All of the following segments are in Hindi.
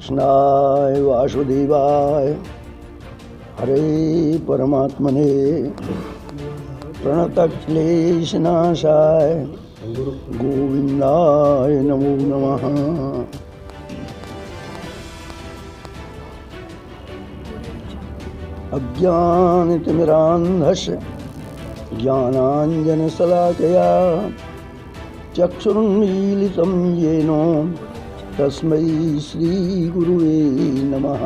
कृष्णाय वासुदेवाय हरे परमात्मने प्रणतक्लेशनाशाय गोविंदाय नमो नमः। अज्ञानतिमिरान्धस्य ज्ञानाञ्जनशलाकया चक्षुरुन्मीलितं येन तस्मै श्रीगुरुवे नमः।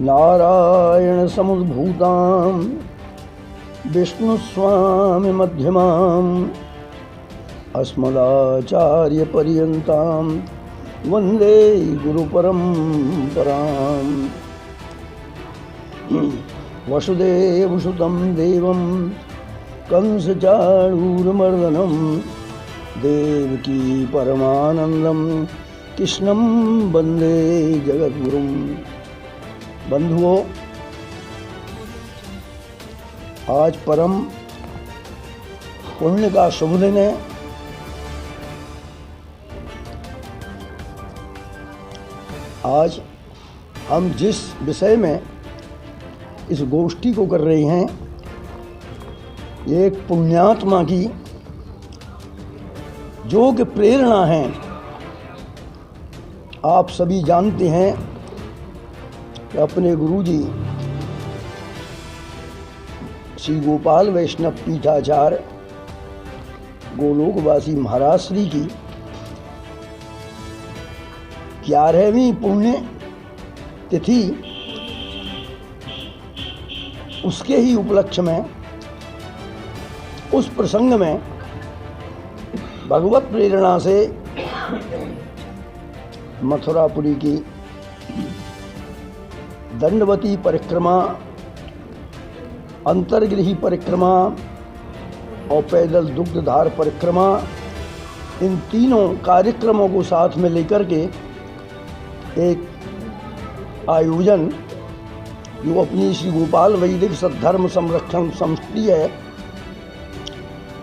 नारायणसमुद्भूतां विष्णुस्वामिमध्यमाम् अस्मदाचार्यपर्यन्तां वन्दे गुरुपरम्पराम्। वसुदेवसुतं देवं कंसचाणूरमर्दनं देवकी परमानंदं कृष्णं वन्दे जगद्गुरुं। बंधुओं, आज परम पुण्य का शुभ दिन है। आज हम जिस विषय में इस गोष्ठी को कर रहे हैं, ये एक पुण्यात्मा की जो कि प्रेरणा है। आप सभी जानते हैं कि अपने गुरुजी श्री गोपाल वैष्णव पीठाचार्य गोलोकवासी महाराज श्री की 11वीं पुण्य तिथि, उसके ही उपलक्ष्य में, उस प्रसंग में भगवत प्रेरणा से मथुरापुरी की दंडवती परिक्रमा, अंतर्गृही परिक्रमा और पैदल दुग्धधार परिक्रमा, इन तीनों कार्यक्रमों को साथ में लेकर के एक आयोजन जो अपनी श्री गोपाल वैदिक सद्धर्म संरक्षण समिति है,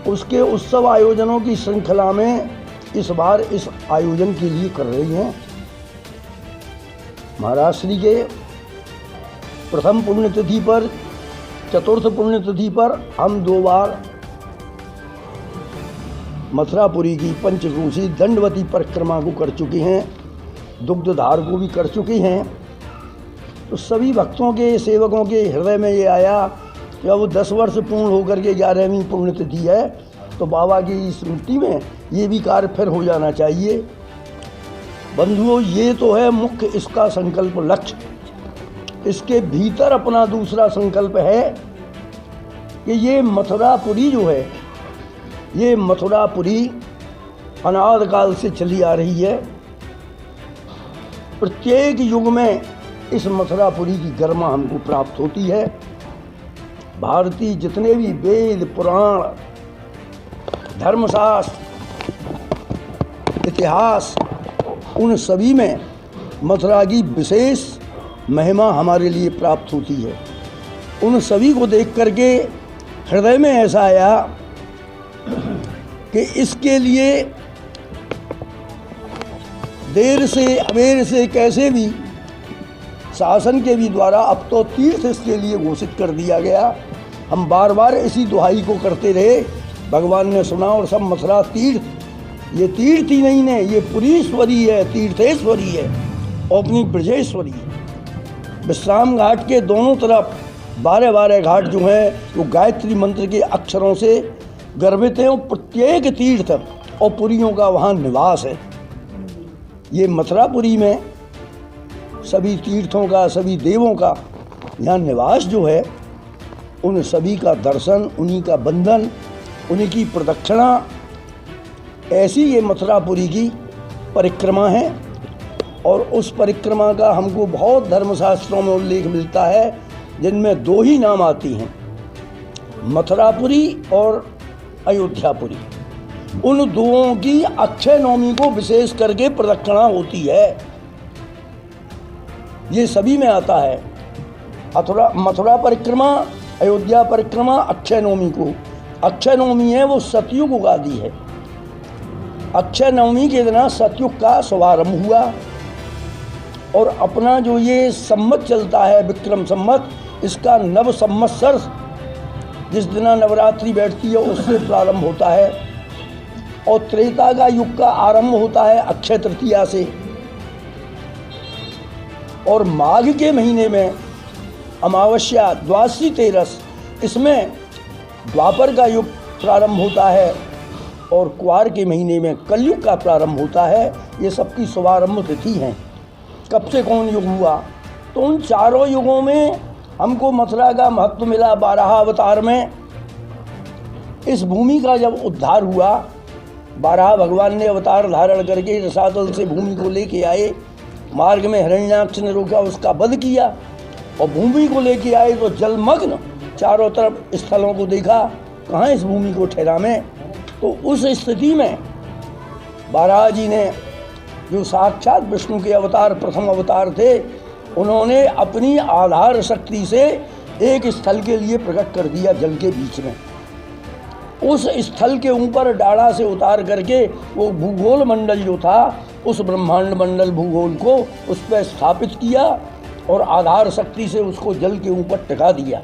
उसके उत्सव आयोजनों की श्रृंखला में इस बार इस आयोजन के लिए कर रही हैं। महाराज श्री के प्रथम पुण्यतिथि पर, चतुर्थ पुण्यतिथि पर हम 2 बार मथुरापुरी की पंचकोशी दंडवती परिक्रमा को कर चुके हैं, दुग्धधार को भी कर चुके हैं। तो सभी भक्तों के, सेवकों के हृदय में ये आया कि अब 10 वर्ष पूर्ण होकर के 11वीं पुण्यतिथि है, तो बाबा की स्मृति में ये भी कार्य फिर हो जाना चाहिए। बंधुओं, ये तो है मुख्य इसका संकल्प लक्ष्य। इसके भीतर अपना दूसरा संकल्प है कि ये मथुरापुरी जो है, ये मथुरापुरी अनादि काल से चली आ रही है। प्रत्येक युग में इस मथुरापुरी की गरिमा हमको प्राप्त होती है। भारतीय जितने भी वेद, पुराण, धर्मशास्त्र, इतिहास, उन सभी में मथुरा की विशेष महिमा हमारे लिए प्राप्त होती है। उन सभी को देख करके हृदय में ऐसा आया कि इसके लिए देर से अबेर से कैसे भी शासन के भी द्वारा अब तो तीर्थ इसके लिए घोषित कर दिया गया। हम बार बार इसी दुहाई को करते रहे, भगवान ने सुना और सब मथुरा तीर्थ, ये तीर्थ ही नहीं है, ये पुरीश्वरी है, तीर्थेश्वरी है और अपनी ब्रजेश्वरी है। विश्राम घाट के दोनों तरफ 12 घाट जो हैं वो गायत्री मंत्र के अक्षरों से गर्भित हैं। प्रत्येक तीर्थ और पुरियों का वहाँ निवास है। ये मथुरापुरी में सभी तीर्थों का, सभी देवों का यहाँ निवास जो है, उन सभी का दर्शन, उन्हीं का बंधन, उन्हीं की प्रदक्षिणा, ऐसी ये मथुरापुरी की परिक्रमा है। और उस परिक्रमा का हमको बहुत धर्मशास्त्रों में उल्लेख मिलता है, जिनमें 2 ही नाम आती हैं, मथुरापुरी और अयोध्यापुरी। उन दोनों की अक्षय नवमी को विशेष करके प्रदक्षिणा होती है। ये सभी में आता है। मथुरा परिक्रमा, अयोध्या परिक्रमा अक्षय नवमी को। अक्षय नवमी है वो सतयुग उगादी है। अक्षय नवमी के दिन सतयुग का शुभारंभ हुआ और अपना जो ये सम्मत चलता है विक्रम सम्मत, इसका नव संवत्सर जिस दिन नवरात्रि बैठती है उससे प्रारंभ होता है और त्रेता का युग का आरंभ होता है अक्षय तृतीया से। और माघ के महीने में अमावस्या द्वादशी तेरस, इसमें द्वापर का युग प्रारंभ होता है और क्वार के महीने में कलयुग का प्रारंभ होता है। ये सबकी शुभारंभ तिथि हैं। कब से कौन युग हुआ, तो उन चारों युगों में हमको मथुरा का महत्व मिला। 12 अवतार में इस भूमि का जब उद्धार हुआ, 12 भगवान ने अवतार धारण करके रसातल से भूमि को लेके आए। मार्ग में हिरण्याक्ष ने रोका, उसका वध किया और भूमि को लेके आए तो जलमग्न चारों तरफ स्थलों को देखा, कहाँ इस भूमि को ठहरा में। तो उस स्थिति में बारहा जी ने, जो साक्षात विष्णु के अवतार प्रथम अवतार थे, उन्होंने अपनी आधार शक्ति से एक स्थल के लिए प्रकट कर दिया जल के बीच में। उस स्थल के ऊपर डाढ़ा से उतार करके वो भूगोल मंडल जो था, उस ब्रह्मांड मंडल भूगोल को उस पर स्थापित किया और आधार शक्ति से उसको जल के ऊपर टिका दिया।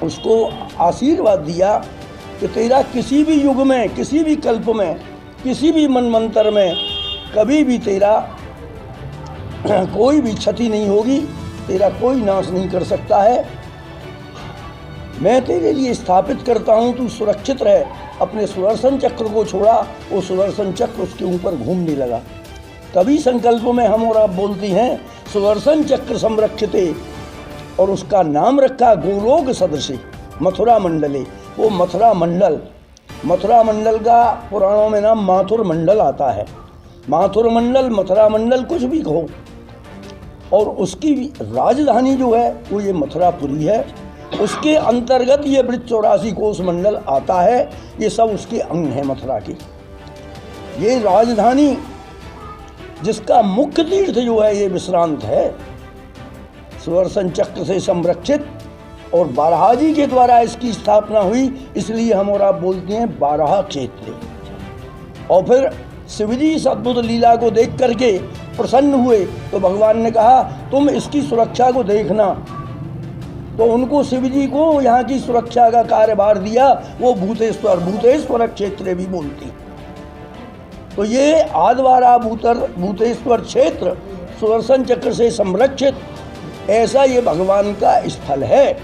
उसको आशीर्वाद दिया कि तेरा किसी भी युग में, किसी भी कल्प में, किसी भी मनमंत्र में कभी भी तेरा कोई भी क्षति नहीं होगी, तेरा कोई नाश नहीं कर सकता है। मैं तेरे लिए स्थापित करता हूँ, तू सुरक्षित रहे। अपने सुदर्शन चक्र को छोड़ा, वो सुदर्शन चक्र उसके ऊपर घूमने लगा। तभी संकल्प में हम और आप बोलते हैं सुदर्शन चक्र संरक्षिते, और उसका नाम रखा गोलोक सदृश मथुरा मंडले। वो मथुरा मंडल का पुराणों में नाम माथुर मंडल आता है। माथुर मंडल, मथुरा मंडल, कुछ भी कहो। और उसकी राजधानी जो है वो ये मथुरापुरी है। उसके अंतर्गत ये वृत्त 84 कोष मंडल आता है। ये सब उसके अंग हैं मथुरा के। ये राजधानी जिसका मुख्य तीर्थ जो है ये विश्रांत है, सुदर्शन चक्र से संरक्षित, और बारहा जी के द्वारा इसकी स्थापना हुई, इसलिए हम और आप बोलते हैं बारहा क्षेत्र। और फिर शिवजी इस अद्भुत लीला को देख करके प्रसन्न हुए तो भगवान ने कहा तुम इसकी सुरक्षा को देखना। तो उनको शिवजी को यहाँ की सुरक्षा का कार्यभार दिया। वो भूतेश्वर क्षेत्र भी बोलती। तो ये आद्वारा भूतेश्वर क्षेत्र सुदर्शन चक्र से संरक्षित, ऐसा ये भगवान का स्थल है।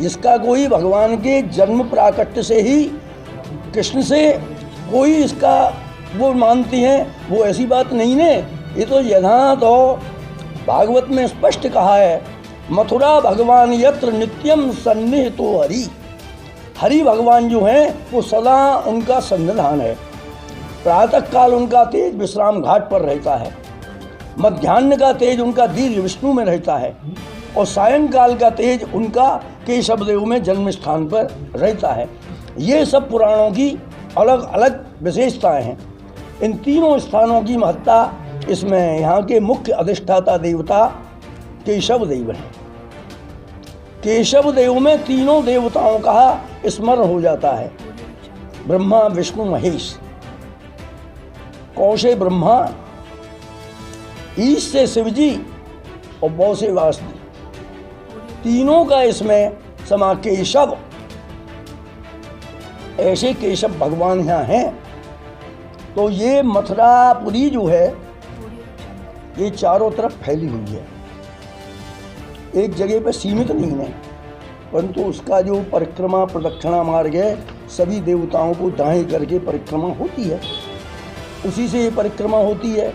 इसका कोई भगवान के जन्म प्राकट्य से ही, कृष्ण से कोई इसका वो मानती हैं, वो ऐसी बात नहीं ने। ये तो यथा तो भागवत में स्पष्ट कहा है, मथुरा भगवान यत्र नित्यम सन्निहितो हरि। हरि भगवान जो हैं वो सदा उनका सन्निधान है। प्रातः काल उनका तेज विश्राम घाट पर रहता है, मध्याह्न का तेज उनका दीर्घ विष्णु में रहता है, और सायंकाल का तेज उनका केशव देव में जन्म स्थान पर रहता है। ये सब पुराणों की अलग अलग विशेषताएं हैं। इन तीनों स्थानों की महत्ता, इसमें यहाँ के मुख्य अधिष्ठाता देवता केशव देव हैं। केशव देव में तीनों देवताओं का स्मरण हो जाता है, ब्रह्मा विष्णु महेश। कौ से ब्रह्मा, ईश से शिवजी और बौ से वासुदेव, तीनों का इसमें समा केशव। ऐसे केशव भगवान यहाँ हैं। तो ये मथुरापुरी जो है ये चारों तरफ फैली हुई है, एक जगह पर सीमित नहीं है, परंतु उसका जो परिक्रमा प्रदक्षिणा मार्ग है, सभी देवताओं को दाएं करके परिक्रमा होती है, उसी से ये परिक्रमा होती है।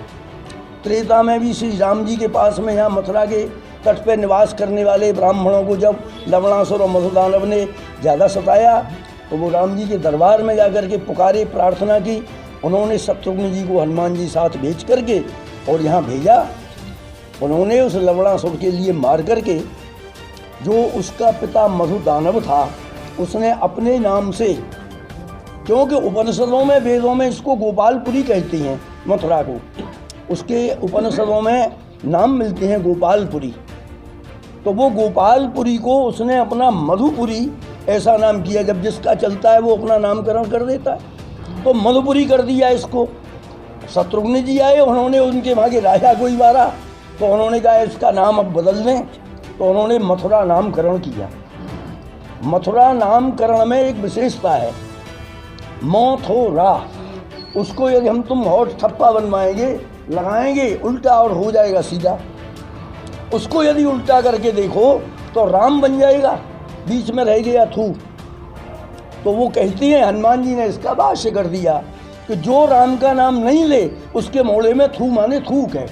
त्रेता में भी श्री राम जी के पास में यहाँ मथुरा के तट पर निवास करने वाले ब्राह्मणों को जब लवणासुर और मधुदानव ने ज़्यादा सताया तो वो राम जी के दरबार में जाकर के पुकारे, प्रार्थना की। उन्होंने शत्रुघ्न जी को हनुमान जी साथ भेज करके और यहाँ भेजा। उन्होंने उस लवणासुर के लिए मार करके, जो उसका पिता मधुदानव था, उसने अपने नाम से, क्योंकि उपनिषदों में, वेदों में इसको गोपालपुरी कहते हैं मथुरा को, उसके उपनिषदों में नाम मिलते हैं गोपालपुरी। तो वो गोपालपुरी को उसने अपना मधुपुरी ऐसा नाम किया, जब जिसका चलता है वो अपना नामकरण कर देता है। तो मधुपुरी कर दिया इसको। शत्रुघ्न जी आए, उन्होंने उनके वहाँ के राजा को ही मारा, तो उन्होंने कहा इसका नाम अब बदल दें, तो उन्होंने मथुरा नामकरण किया। मथुरा नामकरण में एक विशेषता है, मथुरा, उसको यदि हम तुम होठ थप्पा बनवाएंगे, लगाएंगे उल्टा और हो जाएगा सीधा। उसको यदि उल्टा करके देखो तो राम बन जाएगा, बीच में रह गया थू। तो वो कहती हैं, हनुमान जी ने इसका भाष्य कर दिया कि जो राम का नाम नहीं ले उसके मोड़े में थू माने थूक है,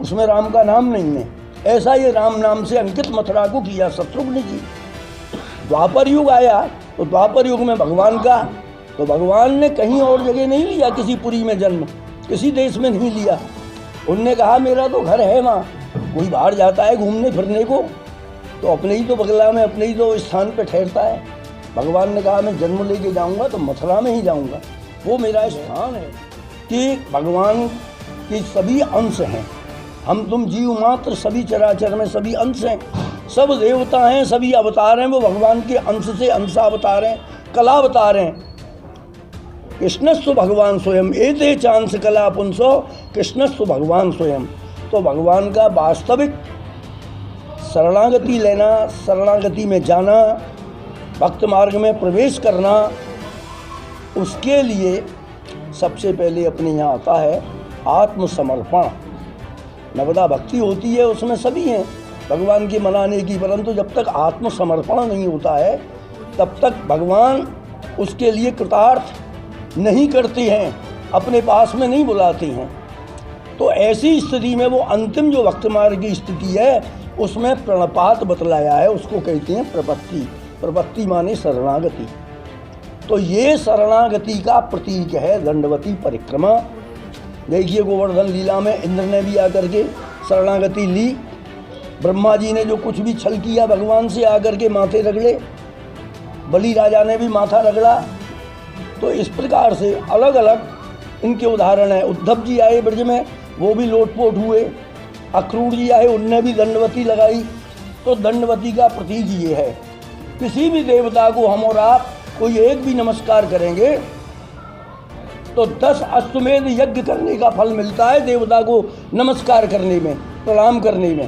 उसमें राम का नाम नहीं है। ऐसा ये राम नाम से अंकित मथुरा को किया शत्रुघ्न जी। द्वापर युग आया तो द्वापर युग में भगवान का, तो भगवान ने कहीं और जगह नहीं लिया, किसी पुरी में जन्म, किसी देश में नहीं लिया। उनने कहा मेरा तो घर है वहाँ, कोई बाहर जाता है घूमने फिरने को तो अपने ही तो बगला में, अपने ही तो स्थान पे ठहरता है। भगवान ने कहा मैं जन्म लेके जाऊँगा तो मथुरा में ही जाऊँगा, वो मेरा स्थान है। कि भगवान के सभी अंश हैं, हम तुम जीव मात्र सभी चराचर में सभी अंश हैं, सब देवता हैं, सभी अवतार हैं, वो भगवान के अंश से अंशावतार हैं, कला अवतार हैं। कृष्णस्व भगवान स्वयं एते चांस कला पुंसो कृष्णस्व भगवान स्वयं। तो भगवान का वास्तविक शरणागति लेना, शरणागति में जाना, भक्त मार्ग में प्रवेश करना, उसके लिए सबसे पहले अपने यहाँ आता है आत्मसमर्पण। नवदा भक्ति होती है, उसमें सभी हैं भगवान के मनाने की, परंतु जब तक आत्मसमर्पण नहीं होता है तब तक भगवान उसके लिए कृतार्थ नहीं करते हैं, अपने पास में नहीं बुलाते हैं। तो ऐसी स्थिति में वो अंतिम जो भक्त मार्ग की स्थिति है उसमें प्रणपात बतलाया है, उसको कहते हैं प्रपत्ति। प्रपत्ति माने शरणागति। तो ये शरणागति का प्रतीक है दंडवती परिक्रमा। देखिए गोवर्धन लीला में इंद्र ने भी आकर के शरणागति ली, ब्रह्मा जी ने जो कुछ भी छल किया भगवान से आकर के माथे रगड़े, बलि राजा ने भी माथा रगड़ा। तो इस प्रकार से अलग अलग इनके उदाहरण हैं। उद्धव जी आए ब्रज में, वो भी लोटपोट हुए। अक्रूर जी आए, उनने भी दंडवती लगाई। तो दंडवती का प्रतीक ये है, किसी भी देवता को हम और आप कोई एक भी नमस्कार करेंगे तो 10 अश्वमेध यज्ञ करने का फल मिलता है देवता को नमस्कार करने में, प्रणाम करने में।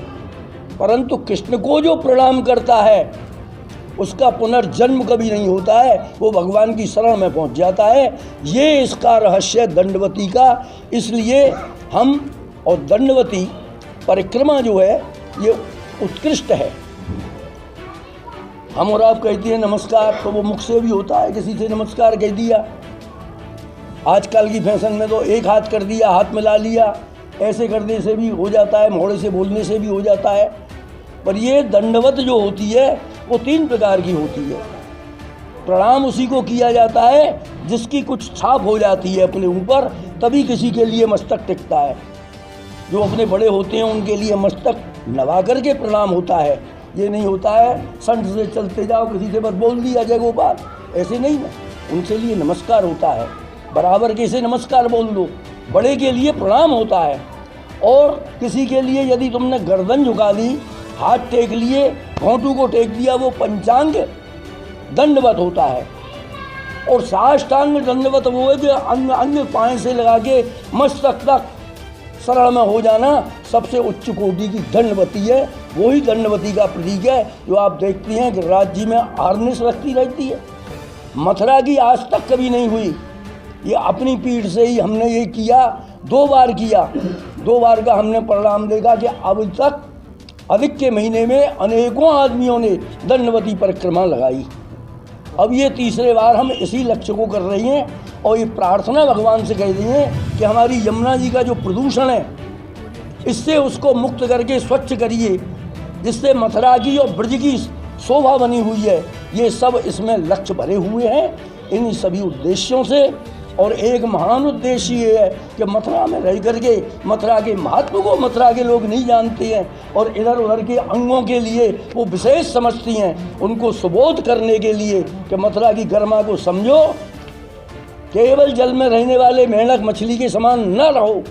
परंतु कृष्ण को जो प्रणाम करता है उसका पुनर्जन्म कभी नहीं होता है, वो भगवान की शरण में पहुंच जाता है। ये इसका रहस्य दंडवती का। इसलिए हम और दंडवती परिक्रमा जो है ये उत्कृष्ट है। हम और आप कहते हैं नमस्कार, तो वो मुख से भी होता है, किसी से नमस्कार कह दिया। आजकल की फैशन में तो एक हाथ कर दिया, हाथ मिला लिया, ऐसे करने से भी हो जाता है, मोड़े से बोलने से भी हो जाता है। पर ये दंडवत जो होती है वो 3 प्रकार की होती है। प्रणाम उसी को किया जाता है जिसकी कुछ छाप हो जाती है अपने ऊपर, तभी किसी के लिए मस्तक टिकता है। जो अपने बड़े होते हैं उनके लिए मस्तक नवा करके प्रणाम होता है। ये नहीं होता है संत से चलते जाओ, किसी से बस बोल दिया जय गोपाल, ऐसे नहीं ना। उनके लिए नमस्कार होता है, बराबर कैसे नमस्कार बोल दो। बड़े के लिए प्रणाम होता है। और किसी के लिए यदि तुमने गर्दन झुका दी, हाथ टेक लिए, घोंटू को टेक दिया, वो पंचांग दंडवत होता है। और साष्टांग दंडवत वो है कि अंग पाँव से लगा के मस्तक तक शरण में हो जाना, सबसे उच्च कोटि की दंडवती है। वही दंडवती का प्रतीक है जो आप देखती हैं कि राज्य में आर्निश रखती रहती है। मथुरा की आज तक कभी नहीं हुई। ये अपनी पीठ से ही हमने ये किया, 2 बार किया, 2 बार का हमने परिणाम देखा कि अब तक अधिक के महीने में अनेकों आदमियों ने दंडवती परिक्रमा लगाई। अब ये 3रे बार हम इसी लक्ष्य को कर रही हैं और ये प्रार्थना भगवान से कह रही हैं कि हमारी यमुना जी का जो प्रदूषण है इससे उसको मुक्त करके स्वच्छ करिए, जिससे मथुरा की और ब्रज की शोभा बनी हुई है। ये सब इसमें लक्ष्य भरे हुए हैं इन सभी उद्देश्यों से। और एक महान उद्देश्य ये है कि मथुरा में रह करके मथुरा के महत्व को मथुरा के लोग नहीं जानते हैं और इधर उधर के अंगों के लिए वो विशेष समझती हैं। उनको सुबोध करने के लिए कि मथुरा की गरिमा को समझो, केवल जल में रहने वाले मेंढक मछली के समान न रहो,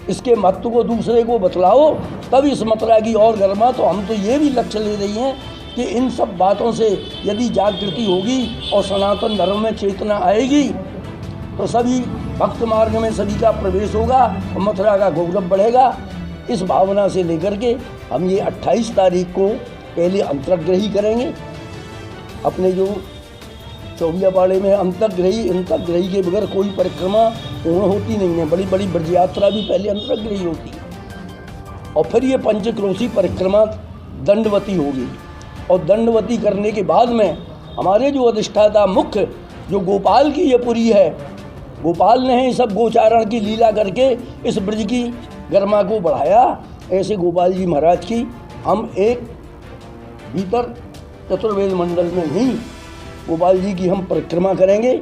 इसके महत्व को दूसरे को बतलाओ, तब इस मथुरा की और गरिमा। तो हम तो ये भी लक्ष्य ले रही हैं कि इन सब बातों से यदि जागृति होगी और सनातन धर्म में चेतना आएगी तो सभी भक्त मार्ग में सभी का प्रवेश होगा और मथुरा का गौरव बढ़ेगा। इस भावना से लेकर के हम ये 28 तारीख को पहले अंतर्ग्रही करेंगे। अपने जो चौबियापाड़े में अंतर्ग्रही के बगैर कोई परिक्रमा पूर्ण होती नहीं है। बड़ी बड़ी ब्रज यात्रा भी पहले अंतर्ग्रही होती है और फिर ये पंचक्रोशी परिक्रमा दंडवती होगी। और दंडवती करने के बाद में हमारे जो अधिष्ठाता मुख्य जो गोपाल की ये पुरी है, गोपाल ने ही सब गोचारण की लीला करके इस ब्रज की गरिमा को बढ़ाया। ऐसे गोपाल जी महाराज की हम एक भीतर चतुर्वेद मंडल में ही गोपाल जी की हम परिक्रमा करेंगे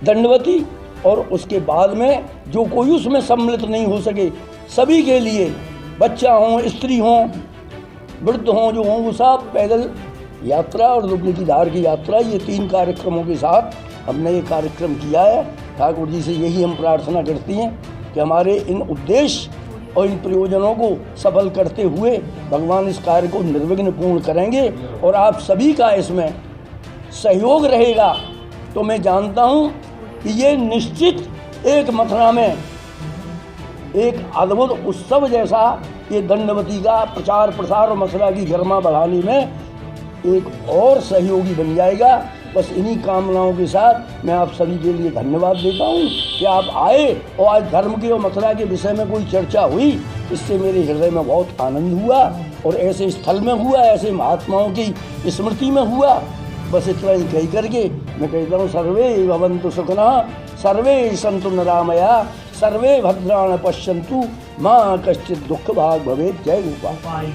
दंडवती। और उसके बाद में जो कोई उसमें सम्मिलित नहीं हो सके सभी के लिए, बच्चा हों, स्त्री हों, वृद्ध हों, जो हों, वो सब पैदल यात्रा और दुबली की धार की यात्रा, ये 3 कार्यक्रमों के साथ हमने ये कार्यक्रम किया है। ठाकुर जी से यही हम प्रार्थना करती हैं कि हमारे इन उद्देश्य और इन प्रयोजनों को सफल करते हुए भगवान इस कार्य को निर्विघ्न पूर्ण करेंगे और आप सभी का इसमें सहयोग रहेगा। तो मैं जानता हूँ कि ये निश्चित एक मथुरा में एक अद्भुत उत्सव जैसा ये दंडवती का प्रचार प्रसार और मथुरा की गरिमा बढ़ाने में एक और सहयोगी बन जाएगा। बस इन्हीं कामनाओं के साथ मैं आप सभी के लिए धन्यवाद देता हूँ कि आप आए और आज धर्म के और मथुरा के विषय में कोई चर्चा हुई, इससे मेरे हृदय में बहुत आनंद हुआ और ऐसे स्थल में हुआ, ऐसे महात्माओं की स्मृति में हुआ। बस इतना ही कह करके मैं कहता हूँ सर्वे भवन्तु सुखिनः, सर्वे सन्तु निरामया, सर्वे भद्राणि पश्यन्तु, मां कश्चित् दुःख भाग् भवेत्। जय गोपाल।